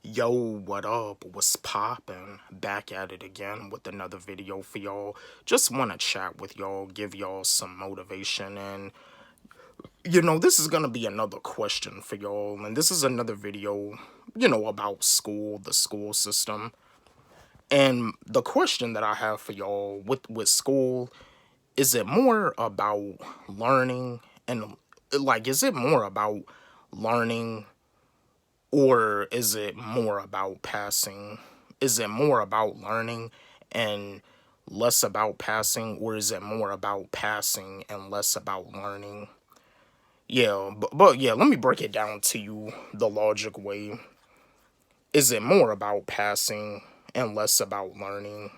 Yo, what up? What's poppin'? Back at it again with another video for y'all. Just want to chat with y'all, give y'all some motivation, and this is gonna be another question for y'all, and this is another video, about school, the school system. And the question that I have for y'all with school, is it more about learning and is it more about learning, or is it more about passing? Is it more about learning and less about passing, or is it more about passing and less about learning? Yeah, but yeah, let me break it down to you the logic way. Is it more about passing and less about learning?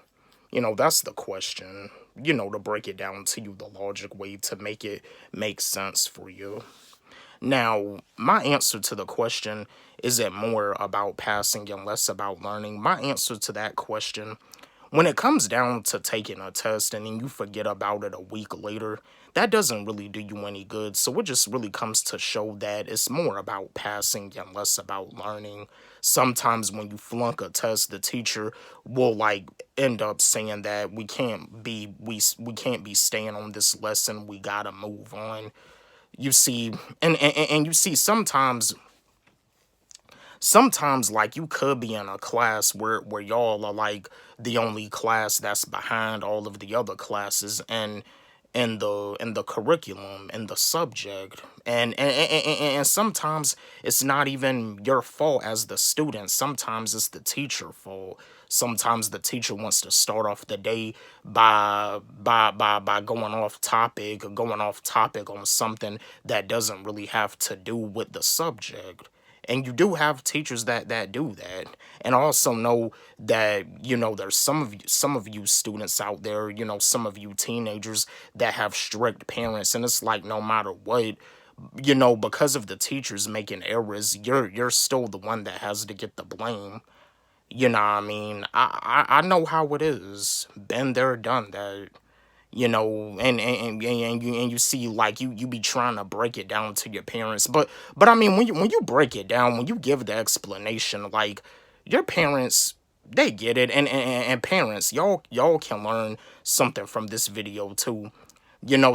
That's the question. To break it down to you the logic way to make it make sense for you. Now, my answer to the question, is it more about passing and less about learning? My answer to that question, when it comes down to taking a test and then you forget about it a week later, that doesn't really do you any good. So it just really comes to show that it's more about passing and less about learning. Sometimes when you flunk a test, the teacher will end up saying that we can't be staying on this lesson. We gotta move on. You see, and you see sometimes like you could be in a class where y'all are like the only class that's behind all of the other classes and in the curriculum and the subject, and sometimes it's not even your fault as the student. Sometimes it's the teacher fault. Sometimes the teacher wants to start off the day by going off topic, or going off topic on something that doesn't really have to do with the subject. And you do have teachers that do that. And I also know that there's some of you students out there, some of you teenagers that have strict parents, and it's like no matter what, because of the teachers making errors, you're still the one that has to get the blame. You know what I mean? I know how it is. Been there, done that. And you see, like, you be trying to break it down to your parents, but I mean, when you break it down, when you give the explanation, like, your parents, they get it. And parents, y'all can learn something from this video too.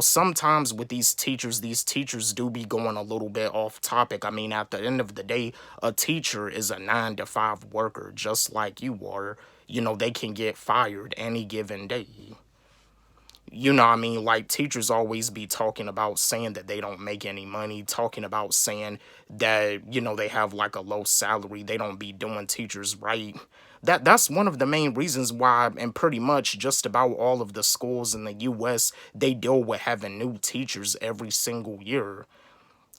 Sometimes with these teachers do be going a little bit off topic. I mean, at the end of the day, a teacher is a 9 to 5 worker, just like you are. They can get fired any given day. I mean? Like, teachers always be talking about saying that they don't make any money, talking about saying that, they have like a low salary, they don't be doing teachers right. That's one of the main reasons why, and pretty much just about all of the schools in the US, they deal with having new teachers every single year.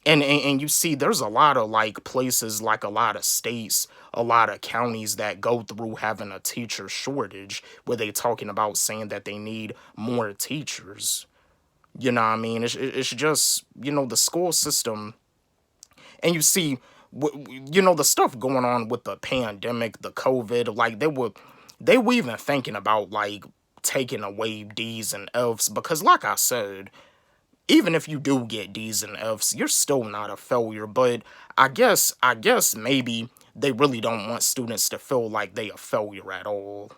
And you see, there's a lot of like places, like a lot of states, a lot of counties that go through having a teacher shortage, where they talking about saying that they need more teachers. You know what I mean? It's just, the school system. And you see, the stuff going on with the pandemic, the COVID, like they were even thinking about like taking away D's and F's, because like I said, even if you do get D's and F's, you're still not a failure. But I guess maybe they really don't want students to feel like they a failure at all.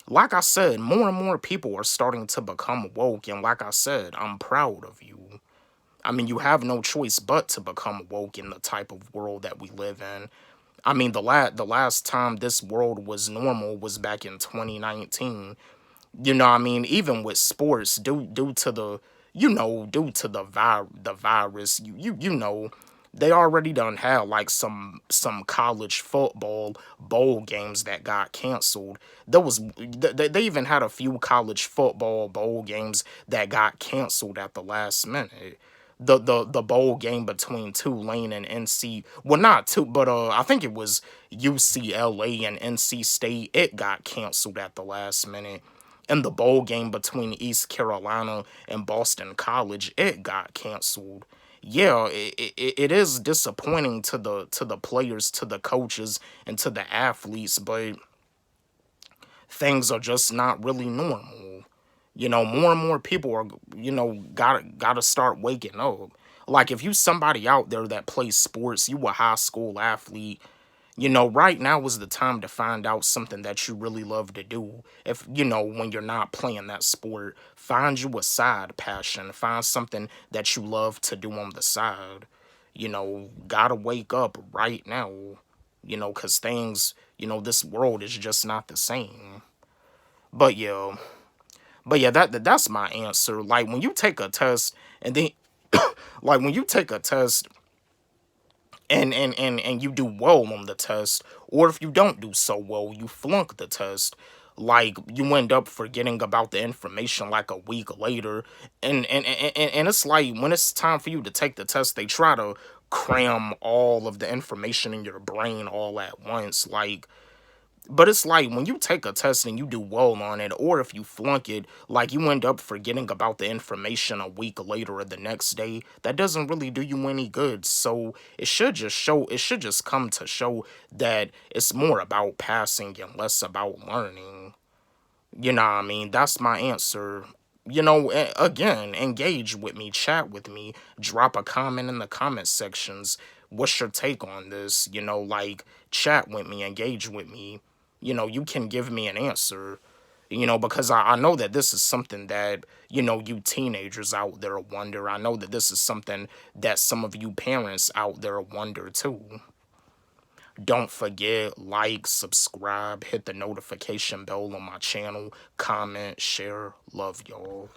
Like I said, more and more people are starting to become woke, and like I said, I'm proud of you. I mean, you have no choice but to become woke in the type of world that we live in. I mean, the last time this world was normal was back in 2019. I mean, even with sports, due to the the virus, they already done had like some college football bowl games that got canceled. They even had a few college football bowl games that got canceled at the last minute. The bowl game between Tulane and NC, well, not two, but I think it was UCLA and NC State. It got canceled at the last minute. And the bowl game between East Carolina and Boston College, it got canceled. Yeah, it is disappointing to the players, to the coaches, and to the athletes, but things are just not really normal. More and more people are, gotta start waking up. Like, if you somebody out there that plays sports, you a high school athlete, Right now is the time to find out something that you really love to do. If, when you're not playing that sport, find you a side passion, find something that you love to do on the side. Gotta wake up right now, because things, this world is just not the same. But yeah, that's my answer. Like when you take a test and then, like when you take a test and you do well on the test, or if you don't do so well, you flunk the test. Like you end up forgetting about the information like a week later, and it's like when it's time for you to take the test, they try to cram all of the information in your brain all at once. But it's like when you take a test and you do well on it, or if you flunk it, like you end up forgetting about the information a week later or the next day, that doesn't really do you any good. So it should just come to show that it's more about passing and less about learning. You know what I mean? That's my answer. Again, engage with me, chat with me, drop a comment in the comment sections. What's your take on this? Chat with me, engage with me. You can give me an answer, because I know that this is something that, you teenagers out there wonder. I know that this is something that some of you parents out there wonder too. Don't forget, like, subscribe, hit the notification bell on my channel, comment, share. Love y'all.